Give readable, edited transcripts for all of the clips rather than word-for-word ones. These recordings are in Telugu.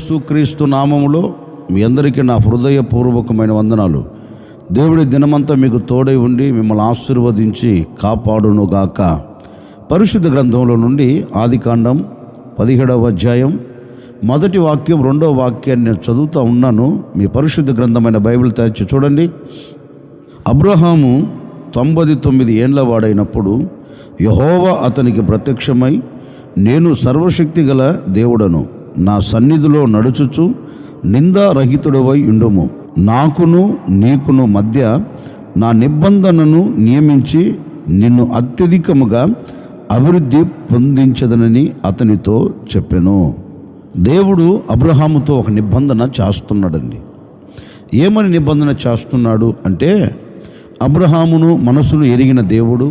యేసుక్రీస్తు నామములో మీ అందరికీ నా హృదయపూర్వకమైన వందనాలు. దేవుడి దినమంతా మీకు తోడై ఉండి మిమ్మల్ని ఆశీర్వదించి కాపాడునుగాక. పరిశుద్ధ గ్రంథంలో నుండి ఆదికాండం 17వ అధ్యాయం 1వ వాక్యం 2వ వాక్యాన్ని నేను చదువుతూ ఉన్నాను. మీ పరిశుద్ధ గ్రంథమైన బైబిల్ తెరిచి చూడండి. అబ్రహాము 99 ఏండ్ల వాడైనప్పుడు యెహోవా అతనికి ప్రత్యక్షమై, నేను సర్వశక్తి గల దేవుడను, నా సన్నిధిలో నడుచుచు నిందారహితుడవై ఉండుము, నాకును నీకును మధ్య నా నిబంధనను నియమించి నిన్ను అత్యధికముగా అభివృద్ధి పొందించదనని అతనితో చెప్పెను. దేవుడు అబ్రహాముతో ఒక నిబంధన చేస్తున్నాడండి. ఏమని నిబంధన చేస్తున్నాడు అంటే, అబ్రహామును మనసును ఎరిగిన దేవుడు,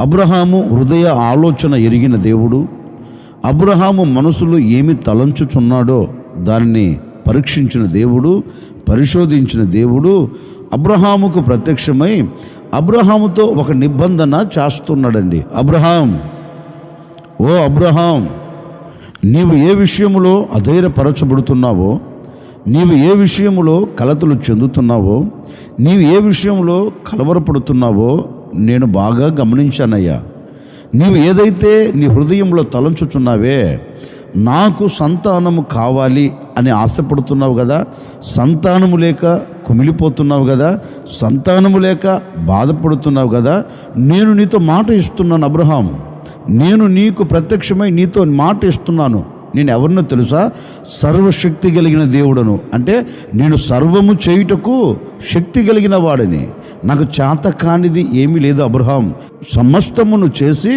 అబ్రహాము హృదయ ఆలోచన ఎరిగిన దేవుడు, అబ్రహాము మనసులో ఏమి తలంచుచున్నాడో దానిని పరీక్షించిన దేవుడు, పరిశోధించిన దేవుడు అబ్రహాముకు ప్రత్యక్షమై అబ్రహాముతో ఒక నిబంధన చేస్తున్నాడండి. అబ్రహాం, ఓ అబ్రహాం, నీవు ఏ విషయంలో అధైర్యపరచబడుతున్నావో, నీవు ఏ విషయంలో కలతలు చెందుతున్నావో, నీవు ఏ విషయంలో కలవరపడుతున్నావో నేను బాగా గమనించానయ్యా. నీవు ఏదైతే నీ హృదయంలో తలంచుచున్నావే, నాకు సంతానము కావాలి అని ఆశపడుతున్నావు కదా, సంతానము లేక కుమిలిపోతున్నావు కదా, సంతానము లేక బాధపడుతున్నావు కదా, నేను నీతో మాట ఇస్తున్నాను అబ్రహాం. నేను నీకు ప్రత్యక్షమై నీతో మాట ఇస్తున్నాను. నేను ఎవరినో తెలుసా? సర్వశక్తి కలిగిన దేవుడను. అంటే నేను సర్వము చేయుటకు శక్తి కలిగిన వాడిని. నాకు చేత కానిది ఏమీ లేదు అబ్రహాం. సమస్తమును చేసి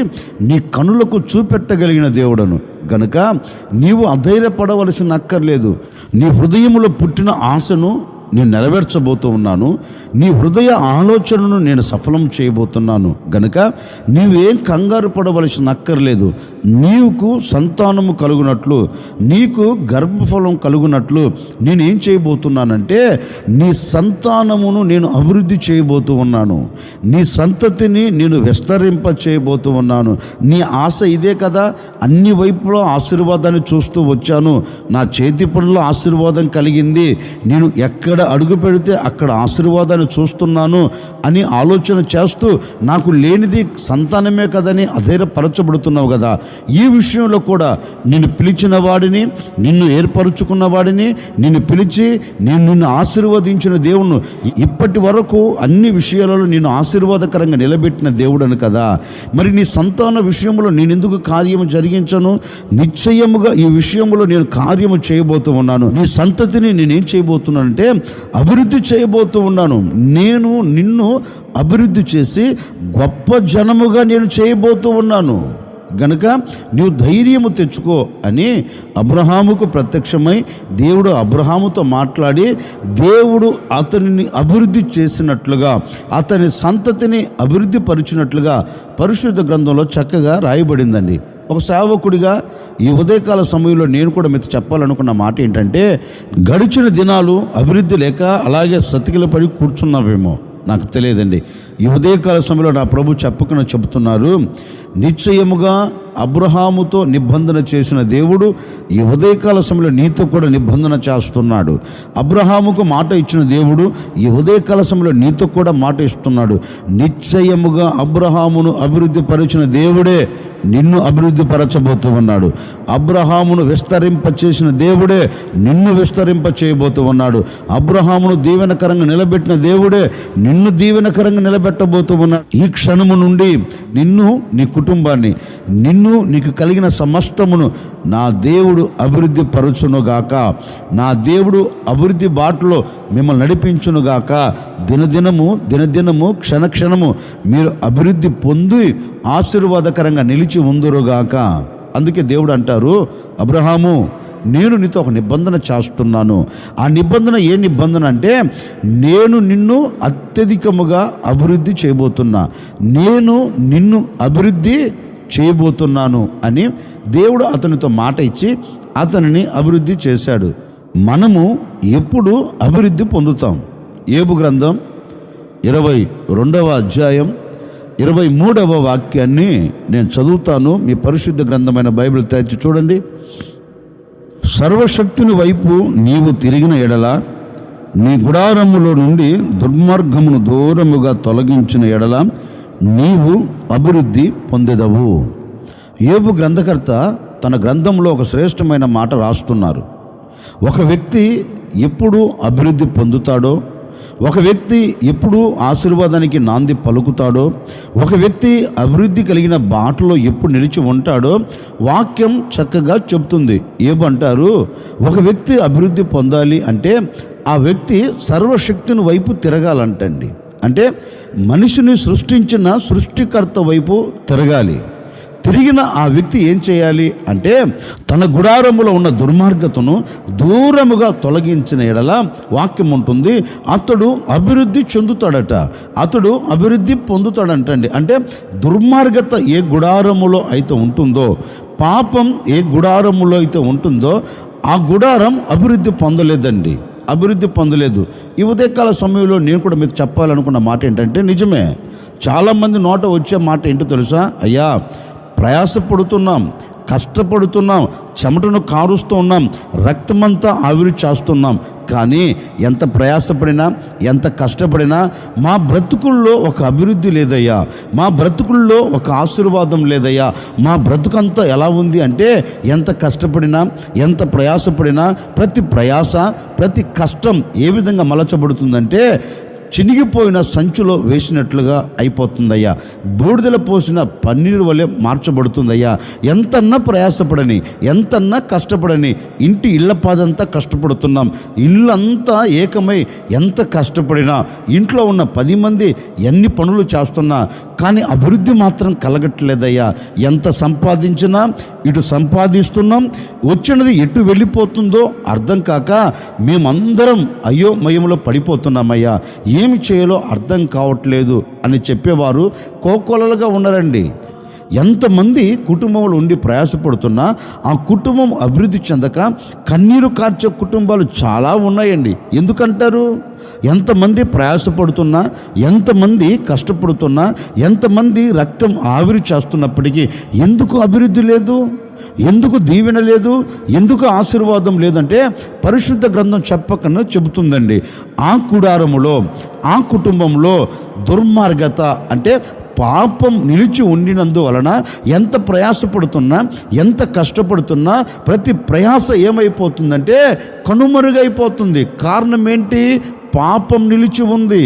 నీ కనులకు చూపెట్టగలిగిన దేవుడను గనుక నీవు అధైర్యపడవలసిన అక్కర్లేదు. నీ హృదయంలో పుట్టిన ఆశను నేను నెరవేర్చబోతూ ఉన్నాను. నీ హృదయ ఆలోచనను నేను సఫలం చేయబోతున్నాను గనుక నీవేం కంగారు పడవలసిన అక్కర్లేదు. నీకు సంతానము కలుగునట్లు, నీకు గర్భఫలం కలుగునట్లు నేనేం చేయబోతున్నానంటే, నీ సంతానమును నేను అభివృద్ధి చేయబోతూ ఉన్నాను. నీ సంతతిని నేను విస్తరింప చేయబోతూ ఉన్నాను. నీ ఆశ ఇదే కదా. అన్ని వైపులో ఆశీర్వాదాన్ని చూస్తూ వచ్చాను. నా చేతి పనుల్లో ఆశీర్వాదం కలిగింది. నేను ఎక్కడ అడుగు పెడితే అక్కడ ఆశీర్వాదాన్ని చూస్తున్నాను అని ఆలోచన చేస్తూ నాకు లేనిది సంతానమే కదని అధైర్యపరచబడుతున్నావు కదా. ఈ విషయంలో కూడా నిన్ను పిలిచిన వాడిని, నిన్ను ఏర్పరచుకున్న వాడిని, నిన్ను పిలిచి నిన్ను ఆశీర్వదించిన దేవుడు, ఇప్పటి వరకు అన్ని విషయాలలో నేను ఆశీర్వాదకరంగా నిలబెట్టిన దేవుడను కదా. మరి నీ సంతాన విషయంలో నేను ఎందుకు కార్యము జరిగించను? నిశ్చయముగా ఈ విషయంలో నేను కార్యము చేయబోతూ ఉన్నాను. నీ సంతతిని నేనేం చేయబోతున్నానంటే అభివృద్ధి చేయబోతూ ఉన్నాను. నేను నిన్ను అభివృద్ధి చేసి గొప్ప జనముగా నేను చేయబోతూ ఉన్నాను గనుక నీవు ధైర్యము తెచ్చుకో అని అబ్రహాముకు ప్రత్యక్షమై దేవుడు అబ్రహాముతో మాట్లాడి, దేవుడు అతనిని అభివృద్ధి చేసినట్లుగా, అతని సంతతిని అభివృద్ధి పరిచినట్లుగా పరిశుద్ధ గ్రంథంలో చక్కగా రాయబడిందండి. ఒక సేవకుడిగా ఈ ఉదయకాల సమయంలో నేను కూడా మీతో చెప్పాలనుకున్న మాట ఏంటంటే, గడిచిన దినాలు అభివృద్ధి లేక అలాగే సతికిల పడి కూర్చున్నావేమో నాకు తెలియదండి. ఈ ఉదయకాల సమయంలో నా ప్రభు చెప్పకుండా చెబుతున్నారు, నిశ్చయముగా అబ్రహాముతో నిబంధన చేసిన దేవుడు ఈ ఉదయకాల సమయంలో నీతో కూడా నిబంధన చేస్తున్నాడు. అబ్రహాముకు మాట ఇచ్చిన దేవుడు ఈ ఉదయకాల సమయంలో నీతో కూడా మాట ఇస్తున్నాడు. నిశ్చయముగా అబ్రహామును అభివృద్ధి పరిచిన దేవుడే నిన్ను అభివృద్ధి పరచబోతూ ఉన్నాడు. అబ్రహామును విస్తరింప చేసిన దేవుడే నిన్ను విస్తరింప చేయబోతూ ఉన్నాడు. అబ్రహామును దీవెనకరంగా నిలబెట్టిన దేవుడే నిన్ను దీవెనకరంగా నిలబెట్టబోతూ ఉన్నాడు. ఈ క్షణము నుండి నిన్ను, నీ కుటుంబాన్ని, నీకు కలిగిన సమస్తమును నా దేవుడు అభివృద్ధి పరచునుగాక. నా దేవుడు అభివృద్ధి బాటలో మిమ్మల్ని నడిపించునుగాక. దినదినము క్షణక్షణము మీరు అభివృద్ధి పొంది ఆశీర్వాదకరంగా నిలిచి ఉందురుగాక. అందుకే దేవుడు అంటారు, అబ్రహాము, నేను నీతో ఒక నిబంధన చేస్తున్నాను. ఆ నిబంధన ఏ నిబంధన అంటే, నేను నిన్ను అత్యధికముగా అభివృద్ధి చేయబోతున్నా, నేను నిన్ను అభివృద్ధి చేయబోతున్నాను అని దేవుడు అతనితో మాట ఇచ్చి అతనిని అభివృద్ధి చేశాడు. మనము ఎప్పుడు అభివృద్ధి పొందుతాం? యోబు గ్రంథం 22వ అధ్యాయం 23వ వాక్యాన్ని నేను చదువుతాను. మీ పరిశుద్ధ గ్రంథమైన బైబిల్ తెరిచి చూడండి. సర్వశక్తుని వైపు నీవు తిరిగిన ఎడల, నీ గుడారములో నుండి దుర్మార్గమును దూరముగా తొలగించిన ఎడల నీవు అభివృద్ధి పొందెదవు. యోబు గ్రంథకర్త తన గ్రంథంలో ఒక శ్రేష్టమైన మాట రాస్తున్నారు. ఒక వ్యక్తి ఎప్పుడు అభివృద్ధి పొందుతాడో, ఒక వ్యక్తి ఎప్పుడు ఆశీర్వాదానికి నాంది పలుకుతాడో, ఒక వ్యక్తి అభివృద్ధి కలిగిన బాటలో ఎప్పుడు నిలిచి ఉంటాడో వాక్యం చక్కగా చెప్తుంది. ఏమంటారు? ఒక వ్యక్తి అభివృద్ధి పొందాలి అంటే ఆ వ్యక్తి సర్వశక్తిని వైపు తిరగాలంటండి. అంటే మనిషిని సృష్టించిన సృష్టికర్త వైపు తిరగాలి. తిరిగిన ఆ వ్యక్తి ఏం చేయాలి అంటే తన గుడారములో ఉన్న దుర్మార్గతను దూరముగా తొలగించిన ఎడల వాక్యం ఉంటుంది, అతడు అభివృద్ధి చెందుతాడట, అతడు అభివృద్ధి పొందుతాడంటండి. అంటే దుర్మార్గత ఏ గుడారములో అయితే ఉంటుందో, పాపం ఏ గుడారములో అయితే ఉంటుందో ఆ గుడారం అభివృద్ధి పొందలేదండి, అభివృద్ధి పొందలేదు. ఈ ఉదయకాల సమయంలో నేను కూడా మీకు చెప్పాలనుకున్న మాట ఏంటంటే, నిజమే, చాలామంది నోట వచ్చే మాట ఏంటో తెలుసా? అయ్యా, ప్రయాసపడుతున్నాం, కష్టపడుతున్నాం, చెమటను కారుస్తూ ఉన్నాం, రక్తమంతా ఆవిరి చేస్తున్నాం, కానీ ఎంత ప్రయాసపడినా ఎంత కష్టపడినా మా బ్రతుకుల్లో ఒక అభివృద్ధి లేదయ్యా, మా బ్రతుకుల్లో ఒక ఆశీర్వాదం లేదయ్యా. మా బ్రతుకంతా ఎలా ఉంది అంటే ఎంత కష్టపడినా ఎంత ప్రయాసపడినా ప్రతి ప్రయాస ప్రతి కష్టం ఏ విధంగా మలచబడుతుందంటే చినిగిపోయిన సంచులో వేసినట్లుగా అయిపోతుందయ్యా, బూడిదల పోసిన పన్నీరు వలె మార్చబడుతుందయ్యా. ఎంతన్నా ప్రయాసపడని, ఎంతన్నా కష్టపడని, ఇంటి ఇళ్ల పాదంతా కష్టపడుతున్నాం, ఇల్లంతా ఏకమై ఎంత కష్టపడినా, ఇంట్లో ఉన్న 10 మంది ఎన్ని పనులు చేస్తున్నా కానీ అభివృద్ధి మాత్రం కలగట్లేదయ్యా. ఎంత సంపాదించినా ఇటు సంపాదిస్తున్నాం, వచ్చినది ఎటు వెళ్ళిపోతుందో అర్థం కాక మేమందరం అయోమయంలో పడిపోతున్నామయ్యా, ఏమి చేయాలో అర్థం కావట్లేదు అని చెప్పేవారు కోకొలలుగా ఉన్నారండి. ఎంతమంది కుటుంబంలో ఉండి ప్రయాసపడుతున్నా ఆ కుటుంబం అభివృద్ధి చెందక కన్నీరు కార్చే కుటుంబాలు చాలా ఉన్నాయండి. ఎందుకంటారు? ఎంతమంది ప్రయాసపడుతున్నా, ఎంతమంది కష్టపడుతున్నా, ఎంతమంది రక్తం ఆవిరి చేస్తున్నప్పటికీ ఎందుకు అభివృద్ధి లేదు, ఎందుకు దీవెన లేదు, ఎందుకు ఆశీర్వాదం లేదంటే పరిశుద్ధ గ్రంథం చెప్పకన్నా చెబుతుందండి. ఆ గుడారములో ఆ కుటుంబంలో దుర్మార్గత అంటే పాపం నిలిచి ఉండినందువలన ఎంత ప్రయాసపడుతున్నా ఎంత కష్టపడుతున్నా ప్రతి ప్రయాస ఏమైపోతుందంటే కనుమరుగైపోతుంది. కారణం ఏంటి? పాపం నిలిచి ఉంది,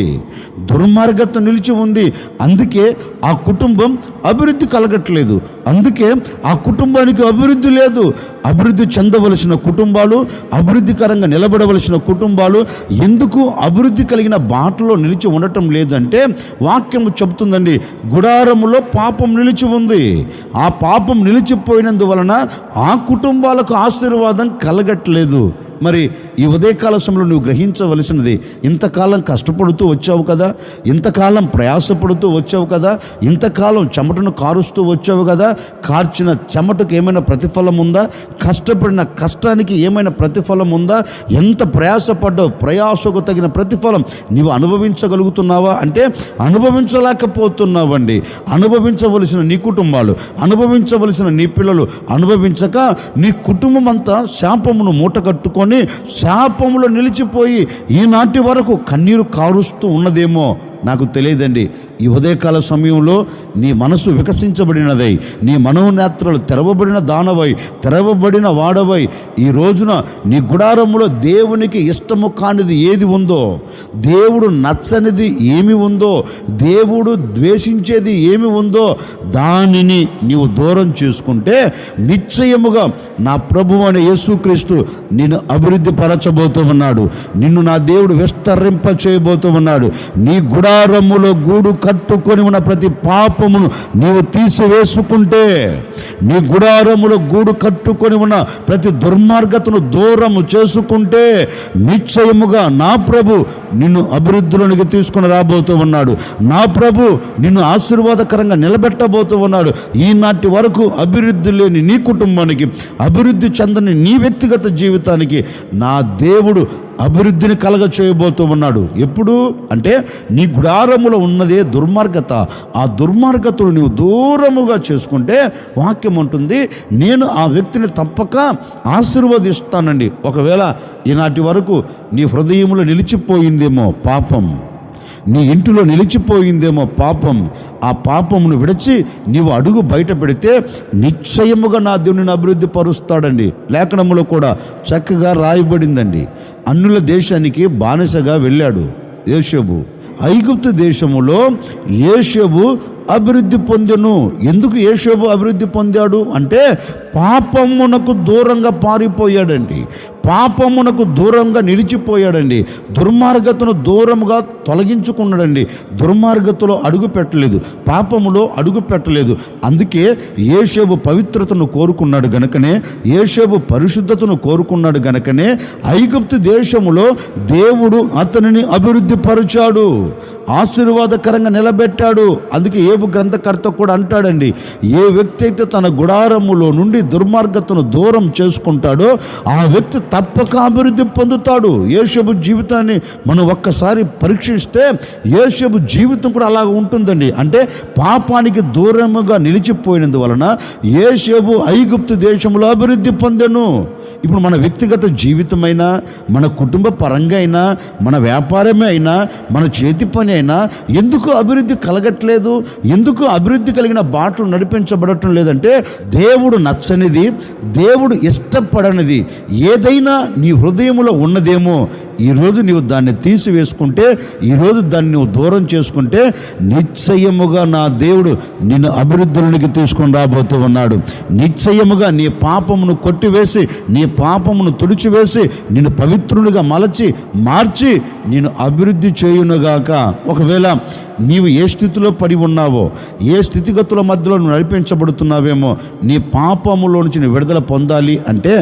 దుర్మార్గత నిలిచి ఉంది. అందుకే ఆ కుటుంబం అభివృద్ధి కలగట్లేదు, అందుకే ఆ కుటుంబానికి అభివృద్ధి లేదు. అభివృద్ధి చెందవలసిన కుటుంబాలు, అభివృద్ధికరంగా నిలబడవలసిన కుటుంబాలు ఎందుకు అభివృద్ధి కలిగిన బాటలో నిలిచి ఉండటం లేదంటే వాక్యము చెబుతుందండి, గుడారములో పాపం నిలిచి ఉంది. ఆ పాపం నిలిచిపోయినందువలన ఆ కుటుంబాలకు ఆశీర్వాదం కలగట్లేదు. మరి ఈ ఉదయకాల సమయంలో నువ్వు గ్రహించవలసినది, ఇంతకాలం కష్టపడుతూ వచ్చావు కదా, ఇంతకాలం ప్రయాసపడుతూ వచ్చావు కదా, ఇంతకాలం చెమటను కారుస్తూ వచ్చావు కదా, కార్చిన చెమటకు ఏమైనా ప్రతిఫలం ఉందా? కష్టపడిన కష్టానికి ఏమైనా ప్రతిఫలం ఉందా? ఎంత ప్రయాసపడ్డావు, ప్రయాసకు తగిన ప్రతిఫలం నీవు అనుభవించగలుగుతున్నావా అంటే అనుభవించలేకపోతున్నావండి. అనుభవించవలసిన నీ కుటుంబాలు, అనుభవించవలసిన నీ పిల్లలు అనుభవించక నీ కుటుంబం అంతా శాపమును మూటగట్టుకొని శాపములో నిలిచిపోయి ఈనాటి వరకు కన్నీరు కారుస్తూ ఉన్నదేమో నాకు తెలియదండి. ఈ ఉదయకాల సమయంలో నీ మనసు వికసించబడినదై, నీ మనోనేత్రాలు తెరవబడిన దానవై, తెరవబడిన వాడవై, ఈ రోజున నీ గుడారములో దేవునికి ఇష్టము కానిది ఏది ఉందో, దేవుడు నచ్చనిది ఏమి ఉందో, దేవుడు ద్వేషించేది ఏమి ఉందో దానిని నీవు దూరం చేసుకుంటే నిశ్చయముగా నా ప్రభువు అనే యేసుక్రీస్తు నిన్ను అభివృద్ధి పరచబోతూ ఉన్నాడు. నిన్ను నా దేవుడు విస్తరింప చేయబోతూ ఉన్నాడు. నీ గుడారములో గూడు కట్టుకొని ఉన్న ప్రతి పాపమును నీవు తీసివేసుకుంటే, నీ గుడారములో గూడు కట్టుకొని ఉన్న ప్రతి దుర్మార్గతను దూరము చేసుకుంటే నిశ్చయముగా నా ప్రభు నిన్ను అభివృద్ధిలోనికి తీసుకుని రాబోతూ ఉన్నాడు. నా ప్రభు నిన్ను ఆశీర్వాదకరంగా నిలబెట్టబోతూ ఉన్నాడు. ఈనాటి వరకు అభివృద్ధి లేని నీ కుటుంబానికి, అభివృద్ధి చెందని నీ వ్యక్తిగత జీవితానికి నా దేవుడు అభివృద్ధిని కలగ చేయబోతూ ఉన్నాడు. ఎప్పుడు అంటే నీ గుడారములో ఉన్నదే దుర్మార్గత. ఆ దుర్మార్గతను నీవు దూరముగా చేసుకుంటే వాక్యం ఉంటుంది, నేను ఆ వ్యక్తిని తప్పక ఆశీర్వదిస్తానండి. ఒకవేళ ఈనాటి వరకు నీ హృదయంలో నిలిచిపోయిందేమో పాపం, నీ ఇంటిలో నిలిచిపోయిందేమో పాపం, ఆ పాపమును విడిచి నీవు అడుగు బయట పెడితే నిశ్చయముగా నా దేవుని అభివృద్ధి పరుస్తాడండి. లేఖనములో కూడా చక్కగా రాయబడిందండి. అన్యుల దేశానికి బానిసగా వెళ్ళాడు యోసేపు. ఐగుప్తు దేశములో యోసేపు అభివృద్ధి పొందెను. ఎందుకు యోసేపు అభివృద్ధి పొందాడు అంటే పాపమునకు దూరంగా పారిపోయాడండి, పాపమునకు దూరంగా నిలిచిపోయాడండి, దుర్మార్గతను దూరంగా తొలగించుకున్నాడండి. దుర్మార్గతలో అడుగు పెట్టలేదు, పాపములో అడుగు పెట్టలేదు. అందుకే యోసేపు పవిత్రతను కోరుకున్నాడు గనుకనే, యోసేపు పరిశుద్ధతను కోరుకున్నాడు గనుకనే ఐగుప్తు దేశములో దేవుడు అతనిని అభివృద్ధి పరుచాడు, ఆశీర్వాదకరంగా నిలబెట్టాడు. అందుకే యోబు గ్రంథకర్త కూడా అంటాడండి, ఏ వ్యక్తి అయితే తన గుడారములో నుండి దుర్మార్గతను దూరం చేసుకుంటాడో ఆ వ్యక్తి తప్పక అభివృద్ధి పొందుతాడు. యోసేపు జీవితాన్ని మనం ఒక్కసారి పరీక్షిస్తే యోసేపు జీవితం కూడా అలాగ ఉంటుందండి. అంటే పాపానికి దూరముగా నిలిచిపోయినందువలన యోసేపు ఐగుప్తు దేశంలో అభివృద్ధి పొందెను. ఇప్పుడు మన వ్యక్తిగత జీవితమైనా, మన కుటుంబ పరంగా అయినా, మన వ్యాపారమే అయినా, మన చేతి పని అయినా ఎందుకు అభివృద్ధి కలగట్లేదు? ఎందుకు అభివృద్ధి కలిగిన బాటలు నడిపించబడటం లేదంటే దేవుడు నచ్చనిది, దేవుడు ఇష్టపడనిది ఏదైనా నీ హృదయంలో ఉన్నదేమో ఈరోజు నీవు దాన్ని తీసివేసుకుంటే, ఈరోజు దాన్ని నువ్వు దూరం చేసుకుంటే నిశ్చయముగా నా దేవుడు నిన్ను అభివృద్ధిలోనికి తీసుకొని రాబోతూ ఉన్నాడు. నిశ్చయముగా నీ పాపమును కొట్టివేసి, నీ పాపమును తుడిచివేసి, నిన్ను పవిత్రునిగా మార్చి నేను అభివృద్ధి చేయునుగాక. ఒకవేళ నీవు ఏ స్థితిలో పడి ఉన్నావో, ఏ స్థితిగతుల మధ్యలో నువ్వు నడిపించబడుతున్నావేమో, నీ పాపములో నుంచి నువ్వు విడుదల పొందాలి అంటే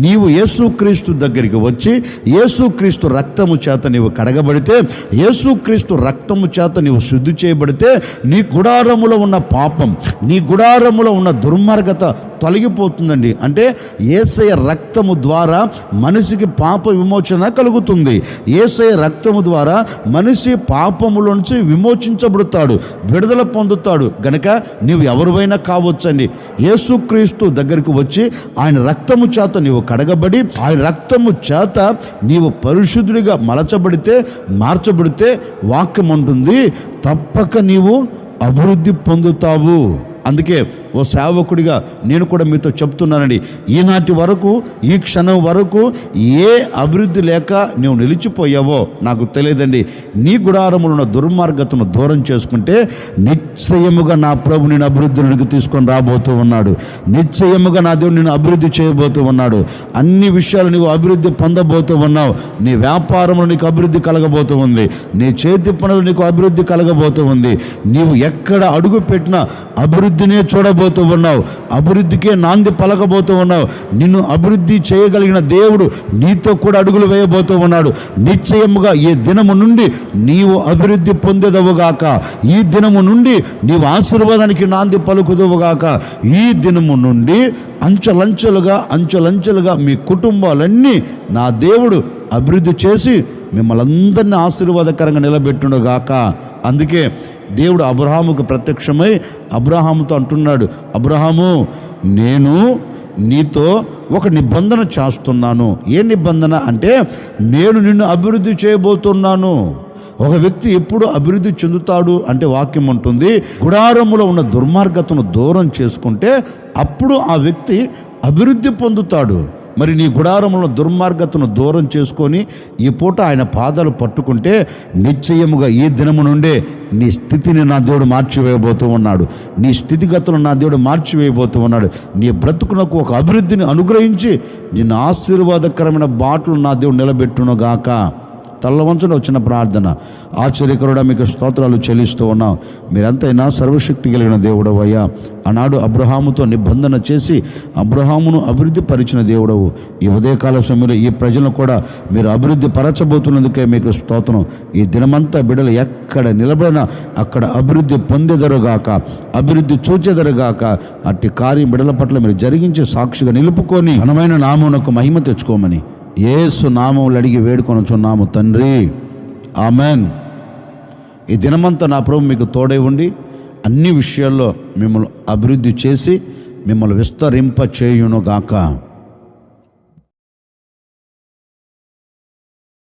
నీవు యేసుక్రీస్తు దగ్గరికి వచ్చి యేసుక్రీస్తు రక్తము చేత నీవు కడగబడితే, యేసుక్రీస్తు రక్తము చేత నీవు శుద్ధి చేయబడితే నీ గుడారములో ఉన్న పాపం, నీ గుడారములో ఉన్న దుర్మార్గత తొలగిపోతుందండి. అంటే యేసయ్య రక్తము ద్వారా మనిషికి పాప విమోచన కలుగుతుంది. యేసయ్య రక్తము ద్వారా మనిషి పాపములోంచి విమోచించబడతాడు, విడుదల పొందుతాడు. గనక నీవు ఎవరివైనా కావచ్చండి. యేసుక్రీస్తు దగ్గరికి వచ్చి ఆయన రక్తము చేత నీవు కడగబడి, ఆయన రక్తము చేత నీవు పరిశుద్ధుడిగా మార్చబడితే వాక్యం ఉంటుంది, తప్పక నీవు అభివృద్ధి పొందుతావు. అందుకే ఓ సేవకుడిగా నేను కూడా మీతో చెప్తున్నానండి, ఈనాటి వరకు, ఈ క్షణం వరకు ఏ అభివృద్ధి లేక నువ్వు నిలిచిపోయావో నాకు తెలియదండి. నీ గుడారములో ఉన్న దుర్మార్గతను దూరం చేసుకుంటే నిశ్చయముగా నా ప్రభు నేను అభివృద్ధిలోకి తీసుకొని రాబోతూ ఉన్నాడు. నిశ్చయముగా నా దేవుడు నేను అభివృద్ధి చేయబోతూ ఉన్నాడు. అన్ని విషయాలు నీవు అభివృద్ధి పొందబోతూ ఉన్నావు. నీ వ్యాపారంలో నీకు అభివృద్ధి కలగబోతూ ఉంది, నీ చేతి పనులు నీకు అభివృద్ధి కలగబోతూ ఉంది. నీవు ఎక్కడ అడుగు పెట్టినా అభివృద్ధినే చూడబోతూ ఉన్నావు, అభివృద్ధికే నాంది పలకబోతూ ఉన్నావు. నిన్ను అభివృద్ధి చేయగలిగిన దేవుడు నీతో కూడా అడుగులు వేయబోతూ ఉన్నాడు. నిశ్చయముగా ఈ దినము నుండి నీవు అభివృద్ధి పొందేదవుగాక, ఈ దినము నుండి నీవు ఆశీర్వాదానికి నాంది పలుకుదవుగాక. ఈ దినము నుండి అంచెలంచెలుగా మీ కుటుంబాలన్నీ నా దేవుడు అభివృద్ధి చేసి మిమ్మల్ని అందరినీ ఆశీర్వాదకరంగా నిలబెట్టునుగాక. అందుకే దేవుడు అబ్రహాముకు ప్రత్యక్షమై అబ్రహాముతో అంటున్నాడు, అబ్రహాము నేను నీతో ఒక నిబంధన చేస్తున్నాను. ఏ నిబంధన అంటే నేను నిన్ను అభివృద్ధి చేయబోతున్నాను. ఒక వ్యక్తి ఎప్పుడు అభివృద్ధి చెందుతాడు అంటే వాక్యం ఉంటుంది, గుడారములో ఉన్న దుర్మార్గతను దూరం చేసుకుంటే అప్పుడు ఆ వ్యక్తి అభివృద్ధి పొందుతాడు. మరి నీ గుడారములో దుర్మార్గతను దూరం చేసుకొని ఈ పూట ఆయన పాదాలు పట్టుకుంటే నిశ్చయముగా ఈ దినము నుండే నీ స్థితిని నా దేవుడు మార్చివేయబోతూ ఉన్నాడు. నీ స్థితిగతులను నా దేవుడు మార్చివేయబోతూ ఉన్నాడు. నీ బ్రతుకునకు ఒక అభివృద్ధిని అనుగ్రహించి నిన్ను ఆశీర్వాదకరమైన బాటలు నా దేవుడు నిలబెట్టునుగాక. తల్లవంచున వచ్చిన ప్రార్థన. ఆశ్చర్యకరుడా మీకు స్తోత్రాలు చెల్లిస్తూ ఉన్నాం. మీరంతైనా సర్వశక్తి కలిగిన దేవుడవయ్యా. ఆనాడు అబ్రహాముతో నిబంధన చేసి అబ్రహామును అభివృద్ధి పరిచిన దేవుడవు. ఈ ఉదయకాల సమయంలో ఈ ప్రజలను కూడా మీరు అభివృద్ధి పరచబోతున్నందుకే మీకు స్తోత్రం. ఈ దినమంతా బిడ్డలు ఎక్కడ నిలబడినా అక్కడ అభివృద్ధి పొందేదరుగాక, అభివృద్ధి చూచేదరుగాక. అట్టి కార్యం బిడ్డల పట్ల మీరు జరిగించి సాక్షిగా నిలుపుకొని ఘనమైన నామమునకు మహిమ తెచ్చుకోమని యేసు నామములు అడిగి వేడుకొనుచున్నాము తండ్రి, ఆమెన్. ఈ దినమంతా నా ప్రభు మీకు తోడై ఉండి అన్ని విషయాల్లో మిమ్మల్ని అభివృద్ధి చేసి మిమ్మల్ని విస్తరింప చేయునుగాక.